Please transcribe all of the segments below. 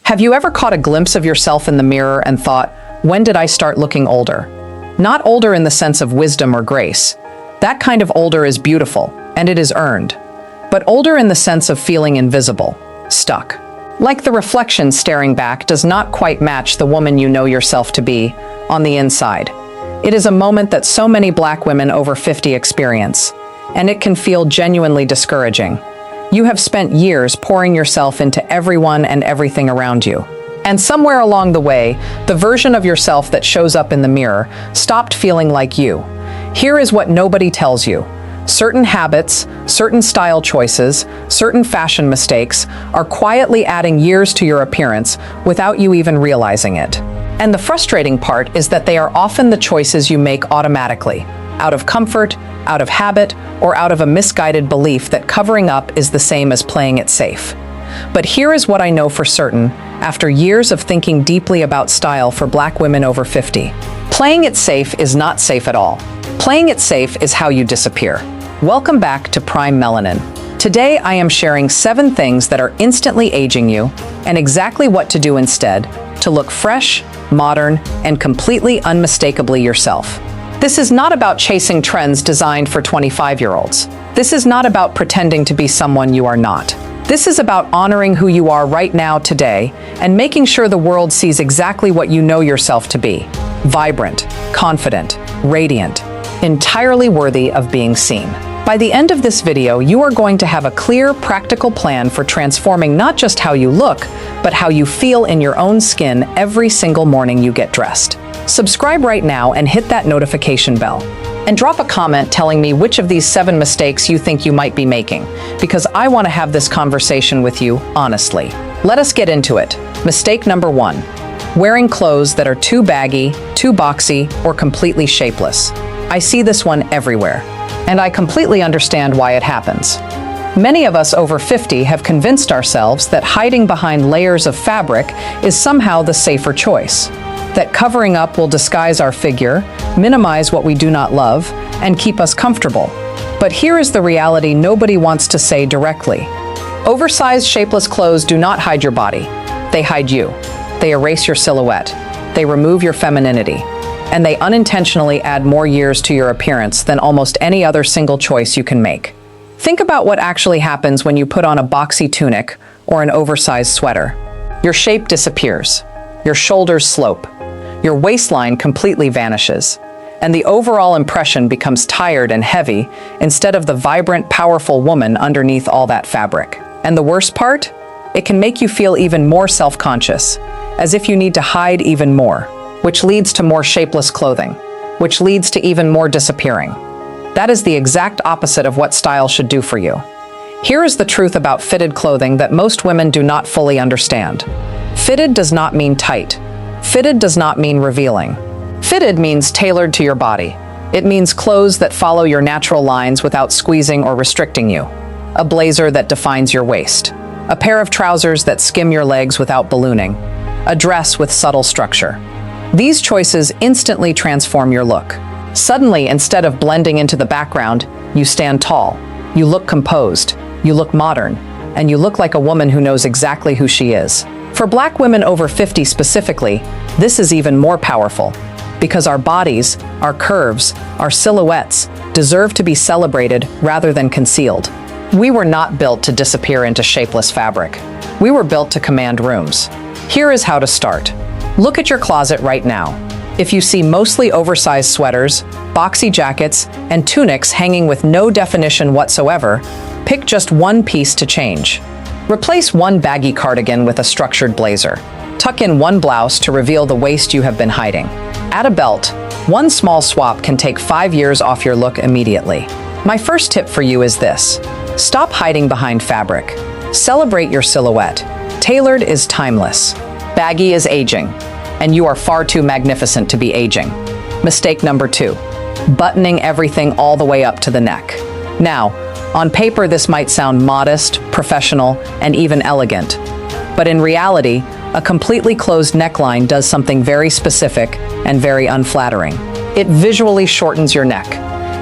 Have you ever caught a glimpse of yourself in the mirror and thought, when did I start looking older? Not older in the sense of wisdom or grace. That kind of older is beautiful, and it is earned. But older in the sense of feeling invisible, stuck. Like the reflection staring back does not quite match the woman you know yourself to be on the inside. It is a moment that so many Black women over 50 experience, and it can feel genuinely discouraging. You have spent years pouring yourself into everyone and everything around you. And somewhere along the way, the version of yourself that shows up in the mirror stopped feeling like you. Here is what nobody tells you. Certain habits, certain style choices, certain fashion mistakes are quietly adding years to your appearance without you even realizing it. And the frustrating part is that they are often the choices you make automatically, out of comfort, out of habit, or out of a misguided belief that covering up is the same as playing it safe. But here is what I know for certain, after years of thinking deeply about style for Black women over 50. Playing it safe is not safe at all. Playing it safe is how you disappear. Welcome back to Prime Melanin. Today I am sharing 7 things that are instantly aging you and exactly what to do instead to look fresh, modern, and completely unmistakably yourself. This is not about chasing trends designed for 25-year-olds. This is not about pretending to be someone you are not. This is about honoring who you are right now today and making sure the world sees exactly what you know yourself to be. Vibrant, confident, radiant, entirely worthy of being seen. By the end of this video, you are going to have a clear, practical plan for transforming not just how you look, but how you feel in your own skin every single morning you get dressed. Subscribe right now and hit that notification bell. And drop a comment telling me which of these 7 mistakes you think you might be making, because I want to have this conversation with you honestly. Let us get into it. Mistake number 1. Wearing clothes that are too baggy, too boxy, or completely shapeless. I see this one everywhere, and I completely understand why it happens. Many of us over 50 have convinced ourselves that hiding behind layers of fabric is somehow the safer choice. That covering up will disguise our figure, minimize what we do not love, and keep us comfortable. But here is the reality nobody wants to say directly. Oversized, shapeless clothes do not hide your body. They hide you. They erase your silhouette. They remove your femininity. And they unintentionally add more years to your appearance than almost any other single choice you can make. Think about what actually happens when you put on a boxy tunic or an oversized sweater. Your shape disappears. Your shoulders slope. Your waistline completely vanishes, and the overall impression becomes tired and heavy instead of the vibrant, powerful woman underneath all that fabric. And the worst part? It can make you feel even more self-conscious, as if you need to hide even more, which leads to more shapeless clothing, which leads to even more disappearing. That is the exact opposite of what style should do for you. Here is the truth about fitted clothing that most women do not fully understand. Fitted does not mean tight. Fitted does not mean revealing. Fitted means tailored to your body. It means clothes that follow your natural lines without squeezing or restricting you. A blazer that defines your waist. A pair of trousers that skim your legs without ballooning. A dress with subtle structure. These choices instantly transform your look. Suddenly, instead of blending into the background, you stand tall. You look composed. You look modern. And you look like a woman who knows exactly who she is. For Black women over 50 specifically, this is even more powerful, because our bodies, our curves, our silhouettes deserve to be celebrated rather than concealed. We were not built to disappear into shapeless fabric. We were built to command rooms. Here is how to start. Look at your closet right now. If you see mostly oversized sweaters, boxy jackets, and tunics hanging with no definition whatsoever, pick just one piece to change. Replace one baggy cardigan with a structured blazer. Tuck in one blouse to reveal the waist you have been hiding. Add a belt. One small swap can take 5 years off your look immediately. My first tip for you is this. Stop hiding behind fabric. Celebrate your silhouette. Tailored is timeless. Baggy is aging. And you are far too magnificent to be aging. Mistake number 2. Buttoning everything all the way up to the neck. Now, on paper, this might sound modest, professional, and even elegant. But in reality, a completely closed neckline does something very specific and very unflattering. It visually shortens your neck.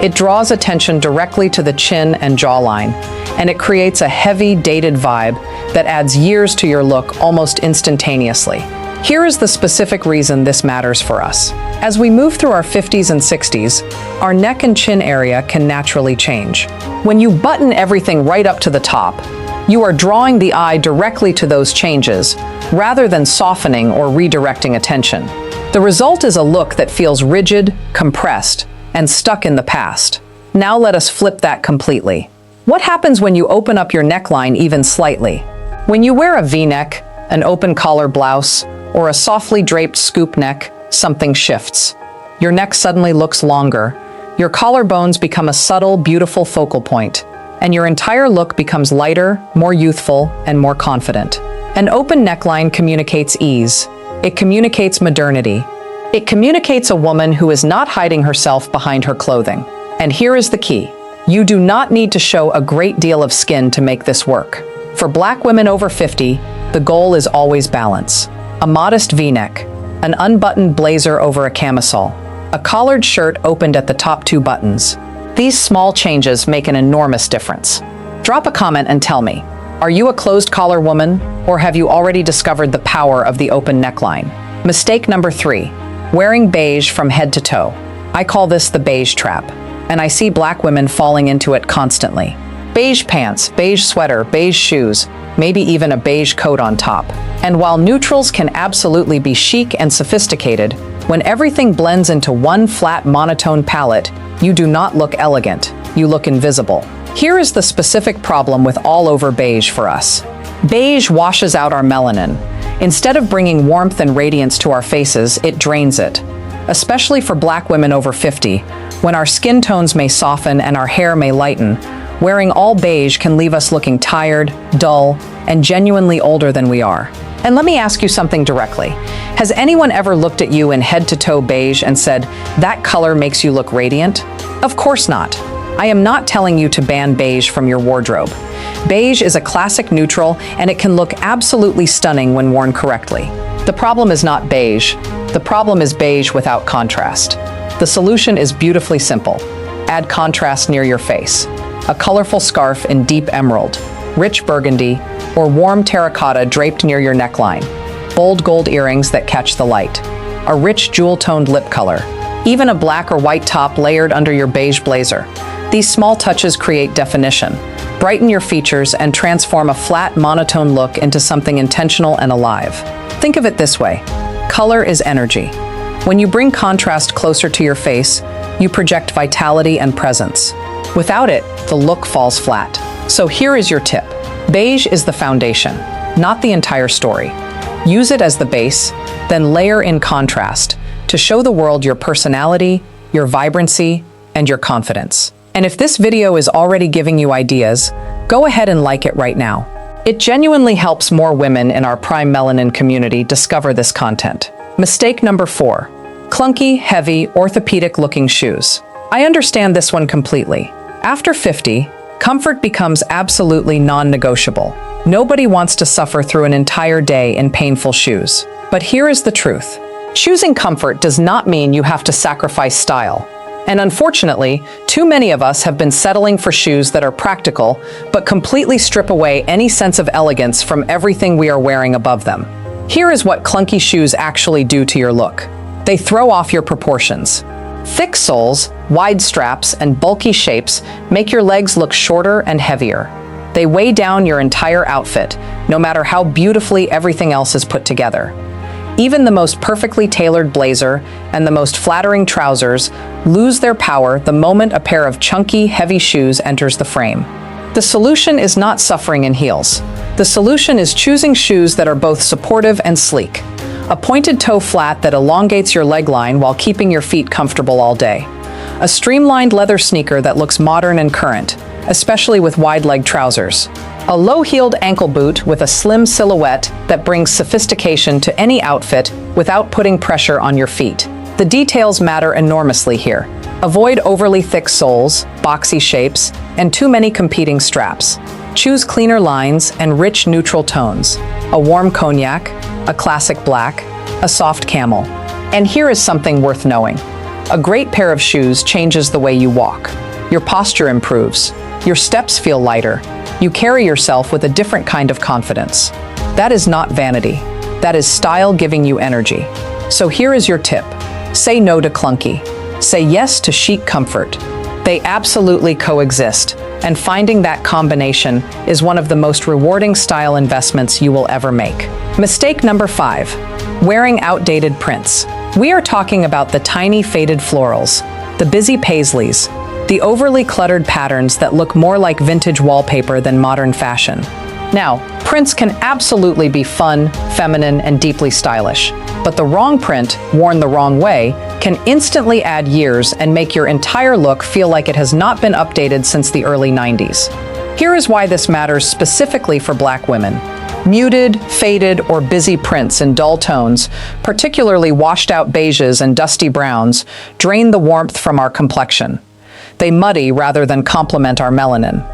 It draws attention directly to the chin and jawline, and it creates a heavy, dated vibe that adds years to your look almost instantaneously. Here is the specific reason this matters for us. As we move through our 50s and 60s, our neck and chin area can naturally change. When you button everything right up to the top, you are drawing the eye directly to those changes, rather than softening or redirecting attention. The result is a look that feels rigid, compressed, and stuck in the past. Now let us flip that completely. What happens when you open up your neckline even slightly? When you wear a V-neck, an open collar blouse, or a softly draped scoop neck, something shifts. Your neck suddenly looks longer, your collarbones become a subtle, beautiful focal point, and your entire look becomes lighter, more youthful, and more confident. An open neckline communicates ease. It communicates modernity. It communicates a woman who is not hiding herself behind her clothing. And here is the key. You do not need to show a great deal of skin to make this work. For Black women over 50, the goal is always balance. A modest V-neck, an unbuttoned blazer over a camisole, a collared shirt opened at the top 2 buttons. These small changes make an enormous difference. Drop a comment and tell me, are you a closed collar woman, or have you already discovered the power of the open neckline? Mistake number 3, wearing beige from head to toe. I call this the beige trap, and I see Black women falling into it constantly. Beige pants, beige sweater, beige shoes, maybe even a beige coat on top. And while neutrals can absolutely be chic and sophisticated, when everything blends into one flat monotone palette, you do not look elegant, you look invisible. Here is the specific problem with all over beige for us. Beige washes out our melanin. Instead of bringing warmth and radiance to our faces, it drains it. Especially for Black women over 50, when our skin tones may soften and our hair may lighten, wearing all beige can leave us looking tired, dull, and genuinely older than we are. And let me ask you something directly. Has anyone ever looked at you in head-to-toe beige and said, that color makes you look radiant? Of course not. I am not telling you to ban beige from your wardrobe. Beige is a classic neutral, and it can look absolutely stunning when worn correctly. The problem is not beige. The problem is beige without contrast. The solution is beautifully simple. Add contrast near your face. A colorful scarf in deep emerald, rich burgundy, or warm terracotta draped near your neckline. Bold gold earrings that catch the light. A rich jewel-toned lip color. Even a black or white top layered under your beige blazer. These small touches create definition, brighten your features, and transform a flat, monotone look into something intentional and alive. Think of it this way. Color is energy. When you bring contrast closer to your face, you project vitality and presence. Without it, the look falls flat. So here is your tip. Beige is the foundation, not the entire story. Use it as the base, then layer in contrast to show the world your personality, your vibrancy, and your confidence. And if this video is already giving you ideas, go ahead and like it right now. It genuinely helps more women in our prime melanin community discover this content. Mistake number 4, clunky, heavy, orthopedic-looking shoes. I understand this one completely. After 50, comfort becomes absolutely non-negotiable. Nobody wants to suffer through an entire day in painful shoes. But here is the truth. Choosing comfort does not mean you have to sacrifice style. And unfortunately, too many of us have been settling for shoes that are practical, but completely strip away any sense of elegance from everything we are wearing above them. Here is what clunky shoes actually do to your look. They throw off your proportions. Thick soles, wide straps, and bulky shapes make your legs look shorter and heavier. They weigh down your entire outfit, no matter how beautifully everything else is put together. Even the most perfectly tailored blazer and the most flattering trousers lose their power the moment a pair of chunky, heavy shoes enters the frame. The solution is not suffering in heels. The solution is choosing shoes that are both supportive and sleek. A pointed toe flat that elongates your leg line while keeping your feet comfortable all day. A streamlined leather sneaker that looks modern and current, especially with wide-leg trousers. A low-heeled ankle boot with a slim silhouette that brings sophistication to any outfit without putting pressure on your feet. The details matter enormously here. Avoid overly thick soles, boxy shapes, and too many competing straps. Choose cleaner lines and rich neutral tones. A warm cognac, a classic black, a soft camel. And here is something worth knowing. A great pair of shoes changes the way you walk. Your posture improves. Your steps feel lighter, You carry yourself with a different kind of confidence. That is not vanity. That is style giving you energy. So here is your tip. Say no to clunky. Say yes to chic comfort. They absolutely coexist, and finding that combination is one of the most rewarding style investments you will ever make. Mistake number 5, wearing outdated prints. We are talking about the tiny faded florals, the busy paisleys, the overly cluttered patterns that look more like vintage wallpaper than modern fashion. Now, prints can absolutely be fun, feminine, and deeply stylish, but the wrong print, worn the wrong way, can instantly add years and make your entire look feel like it has not been updated since the early 90s. Here is why this matters specifically for Black women. Muted, faded, or busy prints in dull tones, particularly washed-out beiges and dusty browns, drain the warmth from our complexion. They muddy rather than complement our melanin.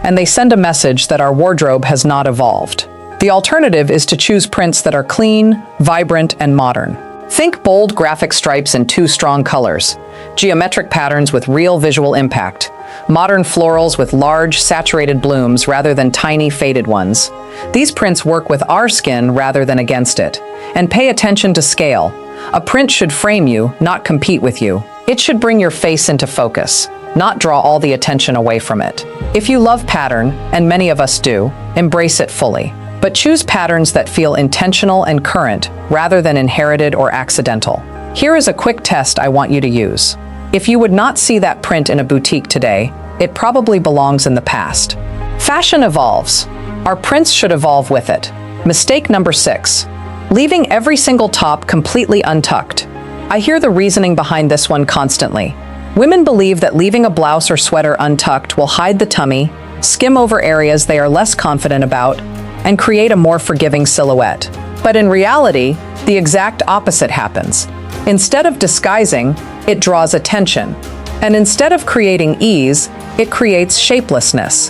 And they send a message that our wardrobe has not evolved. The alternative is to choose prints that are clean, vibrant, and modern. Think bold graphic stripes in 2 strong colors, geometric patterns with real visual impact, modern florals with large, saturated blooms rather than tiny, faded ones. These prints work with our skin rather than against it. And pay attention to scale. A print should frame you, not compete with you. It should bring your face into focus, not draw all the attention away from it. If you love pattern, and many of us do, embrace it fully. But choose patterns that feel intentional and current, rather than inherited or accidental. Here is a quick test I want you to use. If you would not see that print in a boutique today, it probably belongs in the past. Fashion evolves. Our prints should evolve with it. Mistake number 6, leaving every single top completely untucked. I hear the reasoning behind this one constantly. Women believe that leaving a blouse or sweater untucked will hide the tummy, skim over areas they are less confident about, and create a more forgiving silhouette. But in reality, the exact opposite happens. Instead of disguising, it draws attention. And instead of creating ease, it creates shapelessness.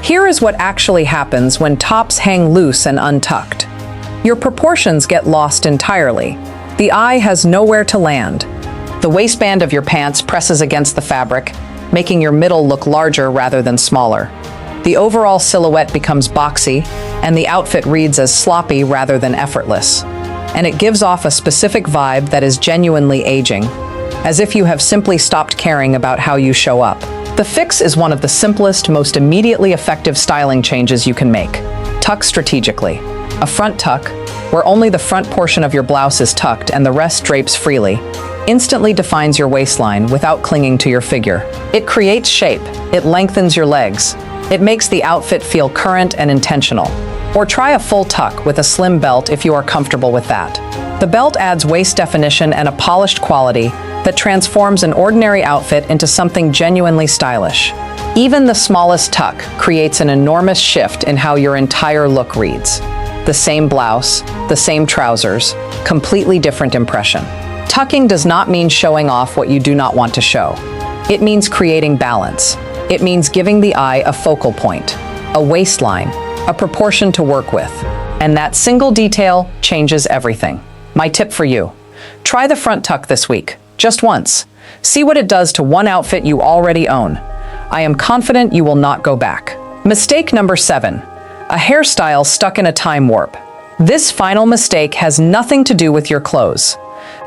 Here is what actually happens when tops hang loose and untucked. Your proportions get lost entirely. The eye has nowhere to land. The waistband of your pants presses against the fabric, making your middle look larger rather than smaller. The overall silhouette becomes boxy, and the outfit reads as sloppy rather than effortless. And it gives off a specific vibe that is genuinely aging, as if you have simply stopped caring about how you show up. The fix is one of the simplest, most immediately effective styling changes you can make. Tuck strategically. A front tuck, where only the front portion of your blouse is tucked and the rest drapes freely, instantly defines your waistline without clinging to your figure. It creates shape, it lengthens your legs, it makes the outfit feel current and intentional. Or try a full tuck with a slim belt if you are comfortable with that. The belt adds waist definition and a polished quality that transforms an ordinary outfit into something genuinely stylish. Even the smallest tuck creates an enormous shift in how your entire look reads. The same blouse, the same trousers, completely different impression. Tucking does not mean showing off what you do not want to show. It means creating balance. It means giving the eye a focal point, a waistline, a proportion to work with. And that single detail changes everything. My tip for you: try the front tuck this week, just once. See what it does to one outfit you already own. I am confident you will not go back. Mistake number 7, a hairstyle stuck in a time warp. This final mistake has nothing to do with your clothes.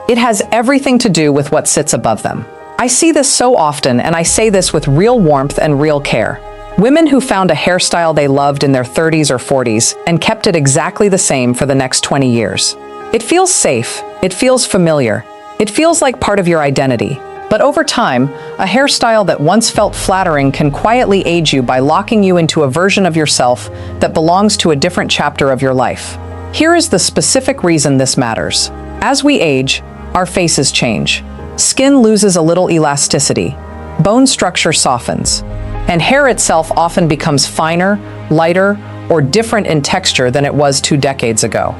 It has everything to do with what sits above them. I see this so often, and I say this with real warmth and real care. Women who found a hairstyle they loved in their 30s or 40s and kept it exactly the same for the next 20 years. It feels safe, it feels familiar, it feels like part of your identity. But over time, a hairstyle that once felt flattering can quietly age you by locking you into a version of yourself that belongs to a different chapter of your life. Here is the specific reason this matters. As we age, our faces change. Skin loses a little elasticity, bone structure softens, and hair itself often becomes finer, lighter, or different in texture than it was 2 decades ago.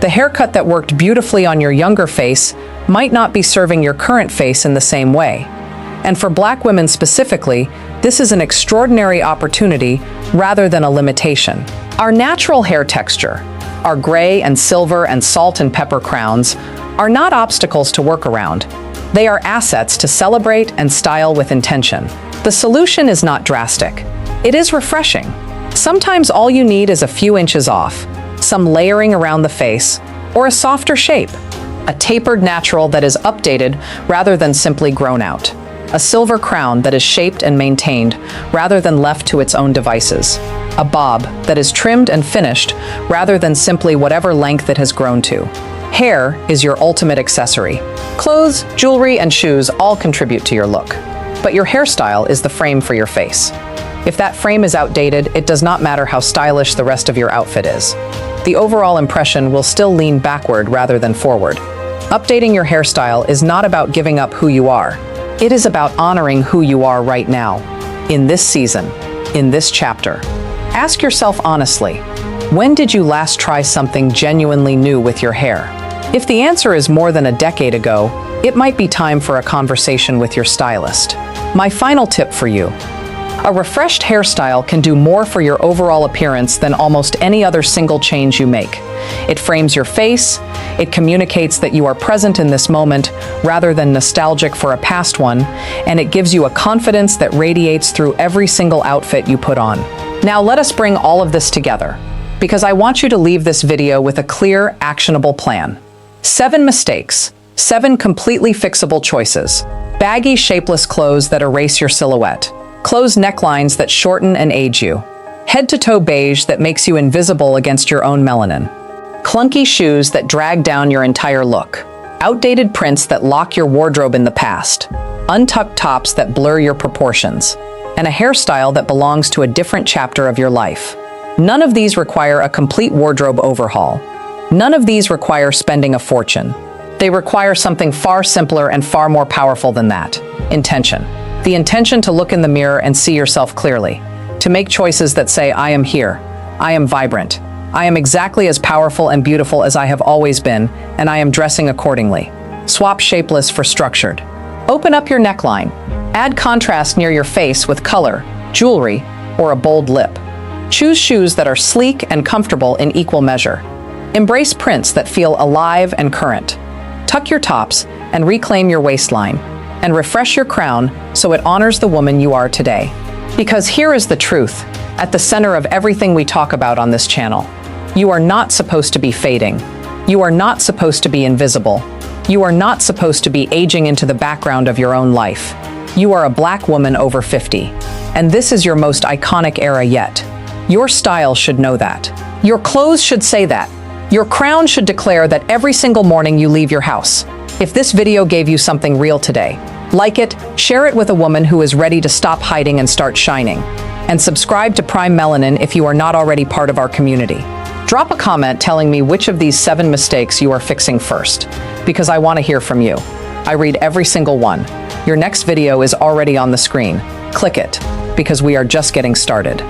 The haircut that worked beautifully on your younger face might not be serving your current face in the same way. And for Black women specifically, this is an extraordinary opportunity rather than a limitation. Our natural hair texture, our gray and silver and salt and pepper crowns, are not obstacles to work around. They are assets to celebrate and style with intention. The solution is not drastic. It is refreshing. Sometimes all you need is a few inches off, some layering around the face, or a softer shape. A tapered natural that is updated rather than simply grown out. A silver crown that is shaped and maintained rather than left to its own devices. A bob that is trimmed and finished rather than simply whatever length it has grown to. Hair is your ultimate accessory. Clothes, jewelry, and shoes all contribute to your look. But your hairstyle is the frame for your face. If that frame is outdated, it does not matter how stylish the rest of your outfit is. The overall impression will still lean backward rather than forward. Updating your hairstyle is not about giving up who you are. It is about honoring who you are right now, in this season, in this chapter. Ask yourself honestly, when did you last try something genuinely new with your hair? If the answer is more than a decade ago, it might be time for a conversation with your stylist. My final tip for you. A refreshed hairstyle can do more for your overall appearance than almost any other single change you make. It frames your face, it communicates that you are present in this moment rather than nostalgic for a past one, and it gives you a confidence that radiates through every single outfit you put on. Now let us bring all of this together, because I want you to leave this video with a clear, actionable plan. 7 mistakes, 7 completely fixable choices. Baggy, shapeless clothes that erase your silhouette. Closed necklines that shorten and age you. Head-to-toe beige that makes you invisible against your own melanin. Clunky shoes that drag down your entire look. Outdated prints that lock your wardrobe in the past. Untucked tops that blur your proportions. And a hairstyle that belongs to a different chapter of your life. None of these require a complete wardrobe overhaul. None of these require spending a fortune. They require something far simpler and far more powerful than that. Intention. The intention to look in the mirror and see yourself clearly. To make choices that say, I am here. I am vibrant. I am exactly as powerful and beautiful as I have always been, and I am dressing accordingly. Swap shapeless for structured. Open up your neckline. Add contrast near your face with color, jewelry, or a bold lip. Choose shoes that are sleek and comfortable in equal measure. Embrace prints that feel alive and current. Tuck your tops and reclaim your waistline. And refresh your crown so it honors the woman you are today. Because here is the truth, at the center of everything we talk about on this channel. You are not supposed to be fading. You are not supposed to be invisible. You are not supposed to be aging into the background of your own life. You are a Black woman over 50. And this is your most iconic era yet. Your style should know that. Your clothes should say that. Your crown should declare that every single morning you leave your house. If this video gave you something real today, like it, share it with a woman who is ready to stop hiding and start shining. And subscribe to Prime Melanin if you are not already part of our community. Drop a comment telling me which of these 7 mistakes you are fixing first, because I want to hear from you. I read every single one. Your next video is already on the screen. Click it, because we are just getting started.